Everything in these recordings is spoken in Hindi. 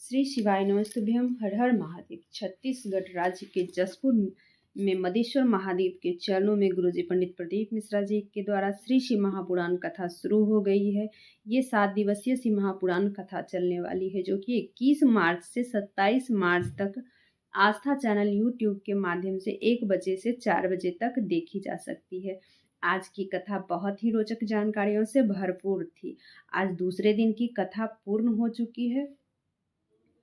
श्री शिवाय नमस्तुभ्यम। हर हर महादेव। छत्तीसगढ़ राज्य के जसपुर में मदेश्वर महादेव के चरणों में गुरुजी पंडित प्रदीप मिश्रा जी के द्वारा श्री शिव महापुराण कथा शुरू हो गई है। ये 7 दिवसीय शिव महापुराण कथा चलने वाली है, जो कि 21 मार्च से 27 मार्च तक आस्था चैनल यूट्यूब के माध्यम से 1 बजे से 4 बजे तक देखी जा सकती है। आज की कथा बहुत ही रोचक जानकारियों से भरपूर थी। आज दूसरे दिन की कथा पूर्ण हो चुकी है।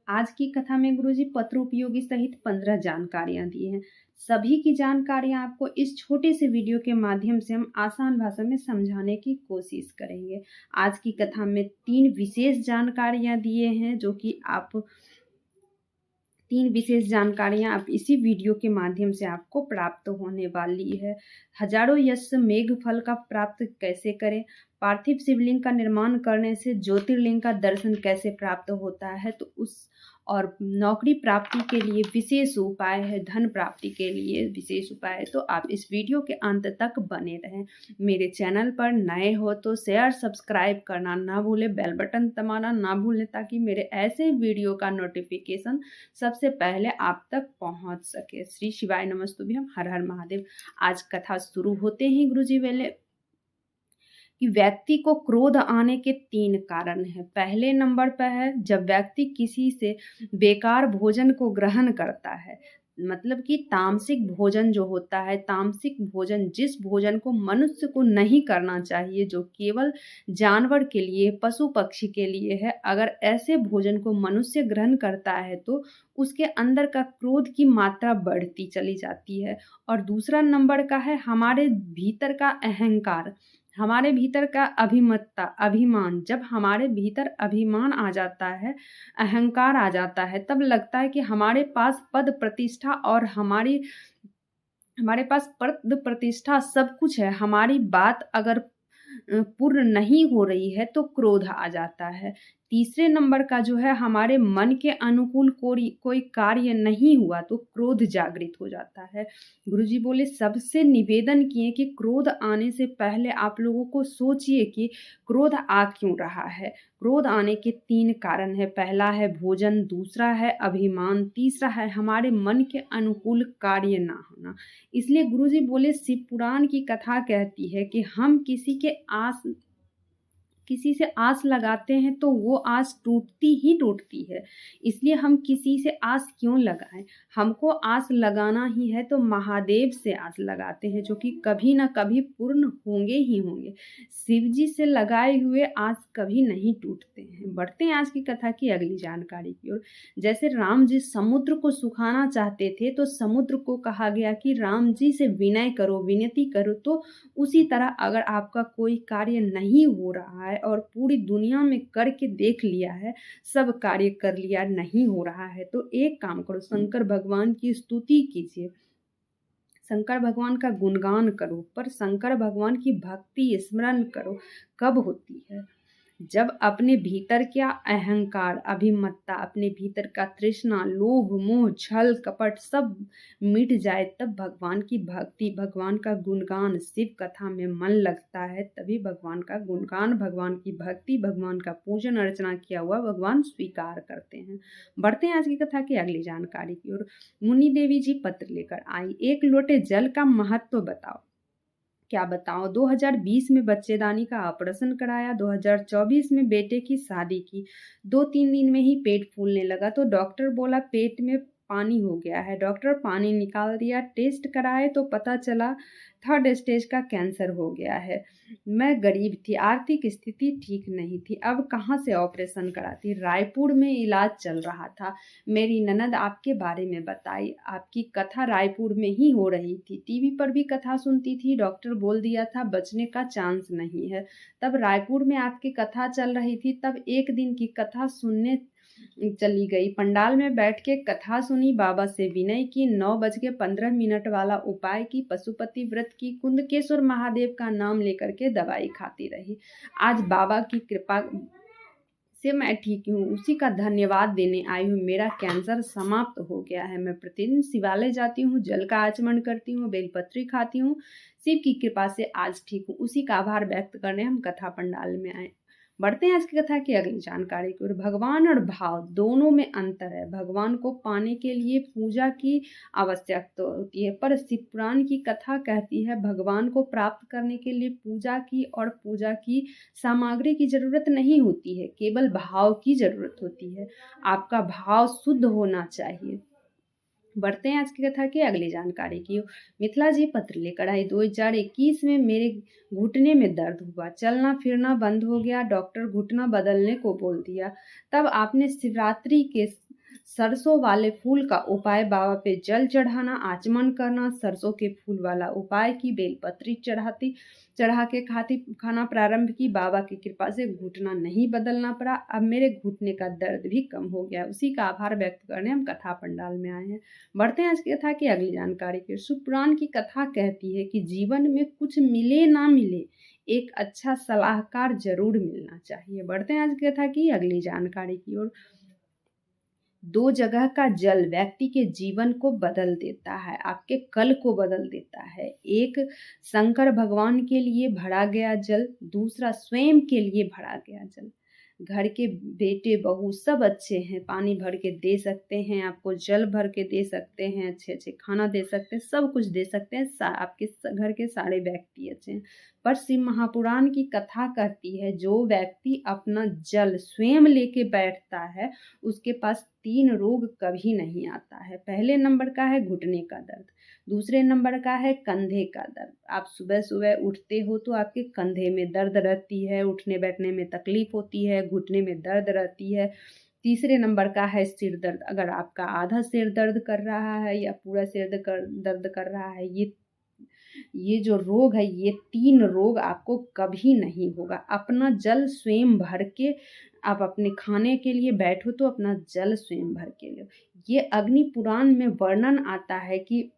आज की कथा में गुरुजी पत्र उपयोगी सहित 15 जानकारियां दी हैं। सभी की जानकारियां आपको इस छोटे से वीडियो के माध्यम से हम आसान भाषा में समझाने की कोशिश करेंगे। आज की कथा में 3 विशेष जानकारियां दिए हैं, जो कि आप 3 विशेष जानकारियां आप इसी वीडियो के माध्यम से आपको प्राप्त होने वाली है। हजारों यश मेघ फल का प्राप्त कैसे करें, पार्थिव शिवलिंग का निर्माण करने से ज्योतिर्लिंग का दर्शन कैसे प्राप्त होता है, तो उस और नौकरी प्राप्ति के लिए विशेष उपाय है, धन प्राप्ति के लिए विशेष उपाय है। तो आप इस वीडियो के अंत तक बने रहें। मेरे चैनल पर नए हो तो शेयर सब्सक्राइब करना ना भूलें, बेल बटन दबाना ना भूलें, ताकि मेरे ऐसे वीडियो का नोटिफिकेशन सबसे पहले आप तक पहुंच सके। श्री शिवाय नमस्तुभ्यम। हर हर महादेव। आज कथा शुरू होते ही गुरुजी बोले कि व्यक्ति को क्रोध आने के 3 कारण हैं। पहले नंबर पर है जब व्यक्ति किसी से बेकार भोजन को ग्रहण करता है, मतलब कि तामसिक भोजन जो होता है, तामसिक भोजन जिस भोजन को मनुष्य को नहीं करना चाहिए, जो केवल जानवर के लिए, पशु पक्षी के लिए है, अगर ऐसे भोजन को मनुष्य ग्रहण करता है तो उसके अंदर का क्रोध की मात्रा बढ़ती चली जाती है। और दूसरा नंबर का है हमारे भीतर का अहंकार, हमारे भीतर का अभिमत्ता, अभिमान। जब हमारे भीतर अभिमान आ जाता है, अहंकार आ जाता है, तब लगता है कि हमारे पास पद प्रतिष्ठा और हमारे पास पद प्रतिष्ठा सब कुछ है। हमारी बात अगर पूर्ण नहीं हो रही है तो क्रोध आ जाता है। तीसरे नंबर का जो है हमारे मन के अनुकूल कोई कार्य नहीं हुआ तो क्रोध जागृत हो जाता है। गुरुजी बोले सबसे निवेदन किए कि क्रोध आने से पहले आप लोगों को सोचिए कि क्रोध आ क्यों रहा है। क्रोध आने के 3 कारण है। पहला है भोजन, दूसरा है अभिमान, तीसरा है हमारे मन के अनुकूल कार्य ना होना। इसलिए गुरुजी बोले शिव पुराण की कथा कहती है कि हम किसी से आस लगाते हैं तो वो आस टूटती ही टूटती है। इसलिए हम किसी से आस क्यों लगाएं। हमको आस लगाना ही है तो महादेव से आस लगाते हैं, जो कि कभी ना कभी पूर्ण होंगे ही होंगे। शिव जी से लगाए हुए आस कभी नहीं टूटते हैं। बढ़ते हैं आज की कथा की अगली जानकारी की ओर। जैसे राम जी समुद्र को सुखाना चाहते थे तो समुद्र को कहा गया कि राम जी से विनय करो, विनती करो। तो उसी तरह अगर आपका कोई कार्य नहीं हो रहा है और पूरी दुनिया में करके देख लिया है, सब कार्य कर लिया, नहीं हो रहा है, तो एक काम करो, शंकर भगवान की स्तुति कीजिए, शंकर भगवान का गुणगान करो। पर शंकर भगवान की भक्ति स्मरण करो कब होती है, जब अपने भीतर क्या अहंकार, अभिमत्ता, अपने भीतर का तृष्णा, लोभ, मोह, छल, कपट सब मिट जाए, तब भगवान की भक्ति, भगवान का गुणगान, शिव कथा में मन लगता है, तभी भगवान का गुणगान, भगवान की भक्ति, भगवान का पूजन अर्चना किया हुआ भगवान स्वीकार करते हैं। बढ़ते हैं आज की कथा की अगली जानकारी की ओर। मुनि देवी जी पत्र लेकर आई, 1 लोटे जल का महत्व बताओ। क्या बताओ, 2020 में बच्चेदानी का ऑपरेशन कराया, 2024 में बेटे की शादी की, 2-3 दिन में ही पेट फूलने लगा तो डॉक्टर बोला पेट में पानी हो गया है। डॉक्टर पानी निकाल दिया, टेस्ट कराए तो पता चला 3rd स्टेज का कैंसर हो गया है। मैं गरीब थी, आर्थिक स्थिति ठीक नहीं थी, अब कहाँ से ऑपरेशन कराती। रायपुर में इलाज चल रहा था। मेरी ननद आपके बारे में बताई, आपकी कथा रायपुर में ही हो रही थी, टीवी पर भी कथा सुनती थी, डॉक्टर बोल दिया था बचने का चांस नहीं है। तब रायपुर में आपकी कथा चल रही थी, तब एक दिन की कथा सुनने चली गई। पंडाल में बैठ के कथा सुनी, बाबा से विनय की, 9:15 वाला उपाय की, पशुपति व्रत की, कुंदकेश्वर महादेव का नाम लेकर के दवाई खाती रही। आज बाबा की कृपा से मैं ठीक हूँ, उसी का धन्यवाद देने आई हूँ। मेरा कैंसर समाप्त हो गया है। मैं प्रतिदिन शिवालय जाती हूँ, जल का आचमन करती हूँ, बेलपत्री खाती हूँ, शिव की कृपा से आज ठीक हूँ। उसी का आभार व्यक्त करने हम कथा पंडाल में आए। बढ़ते हैं आज की कथा की अगली जानकारी की ओर। भगवान और भाव दोनों में अंतर है। भगवान को पाने के लिए पूजा की आवश्यकता होती है, पर शिव पुराण की कथा कहती है भगवान को प्राप्त करने के लिए पूजा की और पूजा की सामग्री की जरूरत नहीं होती है, केवल भाव की जरूरत होती है। आपका भाव शुद्ध होना चाहिए। बढ़ते हैं आज की कथा की अगली जानकारी की। मिथिला जी पत्र लेकर आई। 2021 में मेरे घुटने में दर्द हुआ, चलना फिरना बंद हो गया, डॉक्टर घुटना बदलने को बोल दिया। तब आपने शिवरात्रि के सरसों वाले फूल का उपाय, बाबा पे जल चढ़ाना, आचमन करना, सरसों के फूल वाला उपाय की, बेलपत्री चढ़ा के खाना प्रारंभ की। बाबा की कृपा से घुटना नहीं बदलना पड़ा। अब मेरे घुटने का दर्द भी कम हो गया। उसी का आभार व्यक्त करने हम कथा पंडाल में आए हैं। बढ़ते हैं आज की कथा की अगली जानकारी की। शिव पुराण की कथा कहती है कि जीवन में कुछ मिले ना मिले, एक अच्छा सलाहकार जरूर मिलना चाहिए। बढ़ते हैं आज की कथा की अगली जानकारी की ओर। दो जगह का जल व्यक्ति के जीवन को बदल देता है, आपके कल को बदल देता है। एक शंकर भगवान के लिए भरा गया जल, दूसरा स्वयं के लिए भरा गया जल। घर के बेटे बहू सब अच्छे हैं, पानी भर के दे सकते हैं आपको, जल भर के दे सकते हैं, अच्छे अच्छे खाना दे सकते हैं, सब कुछ दे सकते हैं, आपके घर के सारे व्यक्ति अच्छे हैं। पर शिव महापुराण की कथा कहती है जो व्यक्ति अपना जल स्वयं लेके बैठता है उसके पास 3 रोग कभी नहीं आता है। पहले नंबर का है घुटने का दर्द, दूसरे नंबर का है कंधे का दर्द। आप सुबह सुबह उठते हो तो आपके कंधे में दर्द रहती है, उठने बैठने में तकलीफ होती है, घुटने में दर्द रहती है। तीसरे नंबर का है सिर दर्द। अगर आपका आधा सिर दर्द कर रहा है या पूरा सिर दर्द कर रहा है, ये जो रोग है, ये 3 रोग आपको कभी नहीं होगा। अपना जल स्वयं भर के, आप अपने खाने के लिए बैठो तो अपना जल स्वयं भर के लो। ये अग्नि पुराण में वर्णन आता है कि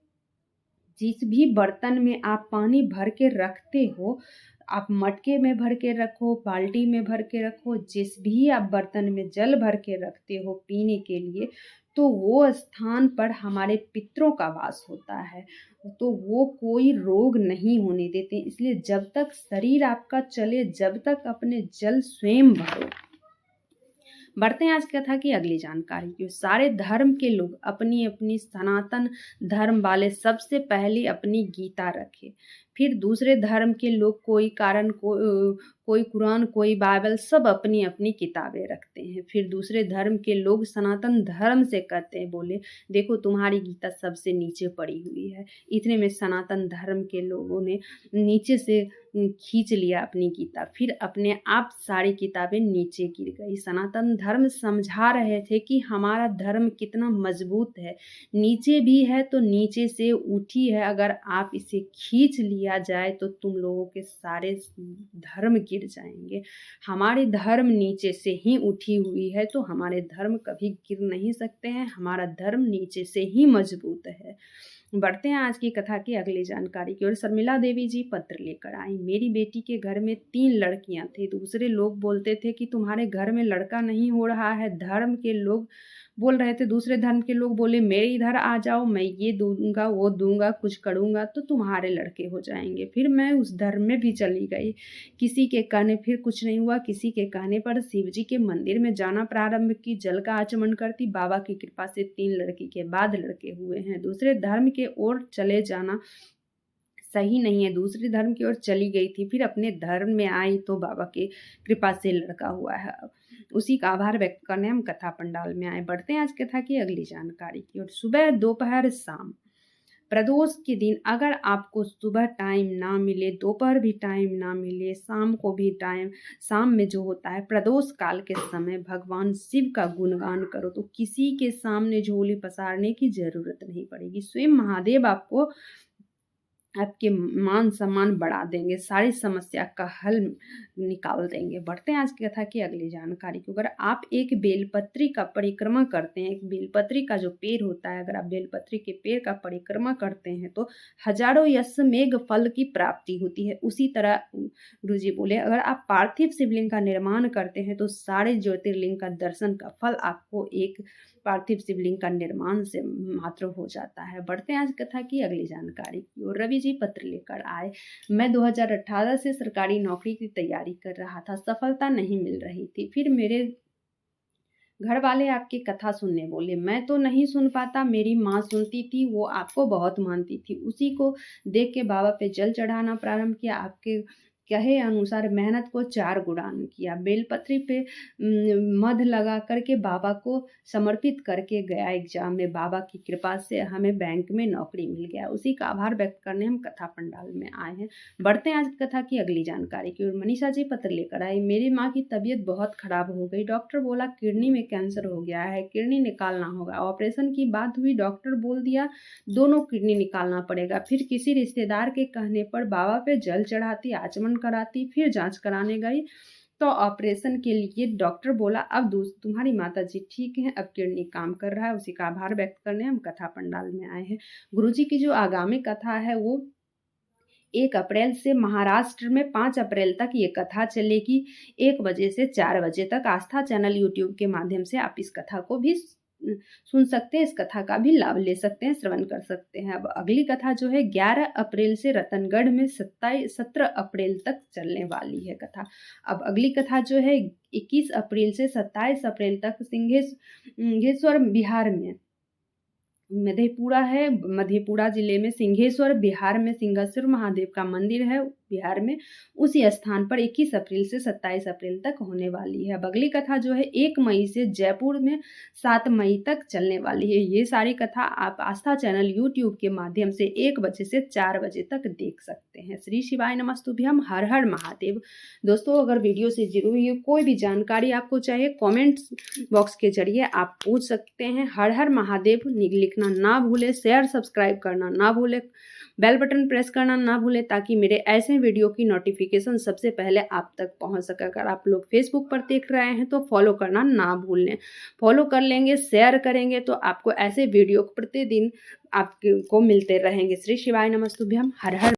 जिस भी बर्तन में आप पानी भर के रखते हो, आप मटके में भर के रखो, बाल्टी में भर के रखो, जिस भी आप बर्तन में जल भर के रखते हो पीने के लिए, तो वो स्थान पर हमारे पितरों का वास होता है, तो वो कोई रोग नहीं होने देते। इसलिए जब तक शरीर आपका चले, जब तक अपने जल स्वयं भरो। बढ़ते हैं आज कथा की अगली जानकारी की। सारे धर्म के लोग अपनी अपनी सनातन धर्म वाले सबसे पहले अपनी गीता रखे, फिर दूसरे धर्म के लोग कोई कुरान, कोई बाइबल, सब अपनी अपनी किताबें रखते हैं। फिर दूसरे धर्म के लोग सनातन धर्म से कहते हैं, बोले देखो तुम्हारी गीता सबसे नीचे पड़ी हुई है। इतने में सनातन धर्म के लोगों ने नीचे से खींच लिया अपनी गीता, फिर अपने आप सारी किताबें नीचे गिर गई। सनातन धर्म समझा रहे थे कि हमारा धर्म कितना मजबूत है, नीचे भी है तो नीचे से उठी है, अगर आप इसे खींच लिया जाए तो तुम लोगों के सारे धर्म गिर जाएंगे। हमारे धर्म नीचे से ही उठी हुई है, तो हमारे धर्म कभी गिर नहीं सकते हैं, हमारा धर्म नीचे से ही मजबूत है। बढ़ते हैं आज की कथा की अगली जानकारी की ओर। शर्मिला देवी जी पत्र लेकर आई। मेरी बेटी के घर में 3 लड़कियां थी। दूसरे लोग बोलते थे कि तुम्हारे घर में लड़का नहीं हो रहा है। धर्म के लोग बोल रहे थे, दूसरे धर्म के लोग बोले मेरे इधर आ जाओ, मैं ये दूंगा वो दूंगा, कुछ करूंगा तो तुम्हारे लड़के हो जाएंगे। फिर मैं उस धर्म में भी चली गई। किसी के कहने फिर कुछ नहीं हुआ, किसी के कहने पर शिव जी के मंदिर में जाना प्रारंभ की, जल का आचमन करती। बाबा की कृपा से 3 लड़की के बाद लड़के हुए हैं। दूसरे धर्म के ओर चले जाना सही नहीं है, दूसरे धर्म की ओर चली गई थी, फिर अपने धर्म में आई तो बाबा की कृपा से लड़का हुआ है। उसी का आभार व्यक्त करने हम कथा पंडाल में आए। बढ़ते हैं आज कथा की अगली जानकारी की ओर। सुबह, दोपहर, शाम, प्रदोष के दिन अगर आपको सुबह टाइम ना मिले, दोपहर भी टाइम ना मिले, शाम को भी टाइम, शाम में जो होता है प्रदोष काल के समय भगवान शिव का गुणगान करो तो किसी के सामने झोली पसारने की जरूरत नहीं पड़ेगी। स्वयं महादेव आपके मान सम्मान बढ़ा देंगे, सारी समस्या का हल निकाल देंगे। बढ़ते हैं आज की कथा की अगली जानकारी की। अगर आप एक बेलपत्री का परिक्रमा करते हैं, एक बेलपत्री का जो पेड़ होता है, अगर आप बेलपत्री के पेड़ का परिक्रमा करते हैं तो हजारों यशमेघ फल की प्राप्ति होती है। उसी तरह गुरुजी बोले अगर आप पार्थिव शिवलिंग का निर्माण करते हैं तो सारे ज्योतिर्लिंग का दर्शन का फल आपको एक पार्थिव शिवलिंग का निर्माण से मात्र हो जाता है। बढ़ते हैं आज कथा की अगली जानकारी की ओर। रवि जी पत्र लेकर आए। मैं 2018 से सरकारी नौकरी की तैयारी कर रहा था, सफलता नहीं मिल रही थी। फिर मेरे घर वाले आपकी कथा सुनने बोले। मैं तो नहीं सुन पाता, मेरी माँ सुनती थी, वो आपको बहुत मानती थी। उसी को देख के बाबा पे जल चढ़ाना प्रारंभ किया। आपके कहे अनुसार मेहनत को 4 गुणान किया। बेलपत्री पे मध लगा करके बाबा को समर्पित करके गया एग्जाम में। बाबा की कृपा से हमें बैंक में नौकरी मिल गया। उसी का आभार व्यक्त करने हम कथा पंडाल में आए हैं। बढ़ते हैं आज कथा की अगली जानकारी की ओर। मनीषा जी पत्र लेकर आई। मेरी माँ की तबीयत बहुत खराब हो गई। डॉक्टर बोला किडनी में कैंसर हो गया है, किडनी निकालना होगा। ऑपरेशन की बात हुई, डॉक्टर बोल दिया दोनों किडनी निकालना पड़ेगा। फिर किसी रिश्तेदार के कहने पर बाबा पे जल चढ़ाती, आचमन कराती, फिर जांच कराने गई तो ऑपरेशन के लिए डॉक्टर बोला अब तुम्हारी माता जी ठीक हैं, अब किडनी काम कर रहा है। उसी का आभार व्यक्त करने हम कथा पंडाल में आए हैं। गुरुजी की जो आगामी कथा है वो 1 अप्रैल से महाराष्ट्र में 5 अप्रैल तक ये कथा चलेगी। 1 बजे से 4 बजे तक आस्था चैनल यूट्यूब के माध्यम से आप इस कथा को भी सुन सकते हैं, इस कथा का भी लाभ ले सकते हैं, श्रवण कर सकते हैं। अब अगली कथा जो है 11 अप्रैल से रतनगढ़ में 17 अप्रैल तक चलने वाली है कथा। अब अगली कथा जो है 21 अप्रैल से 27 अप्रैल तक सिंहेश्वर बिहार में मधेपुरा जिले में सिंहेश्वर बिहार में सिंहेश्वर महादेव का मंदिर है बिहार में। उसी स्थान पर 21 अप्रैल से 27 अप्रैल तक होने वाली है। अब अगली कथा जो है 1 मई से जयपुर में 7 मई तक चलने वाली है। ये सारी कथा आप आस्था चैनल यूट्यूब के माध्यम से 1 बजे से 4 बजे तक देख सकते हैं। श्री शिवाय नमस्तुभ्यम, हर हर महादेव। दोस्तों अगर वीडियो से जुड़ी हुई कोई भी जानकारी आपको चाहिए कॉमेंट्स बॉक्स के जरिए आप पूछ सकते हैं। हर हर महादेव लिखना ना भूले, शेयर सब्सक्राइब करना ना भूले, बेल बटन प्रेस करना ना भूले ताकि मेरे ऐसे वीडियो की नोटिफिकेशन सबसे पहले आप तक पहुंच सके। अगर आप लोग फेसबुक पर देख रहे हैं तो फॉलो करना ना भूलें। फॉलो कर लेंगे, शेयर करेंगे तो आपको ऐसे वीडियो प्रतिदिन आपको मिलते रहेंगे। श्री शिवाय नमस्तुभ्यम, हर हर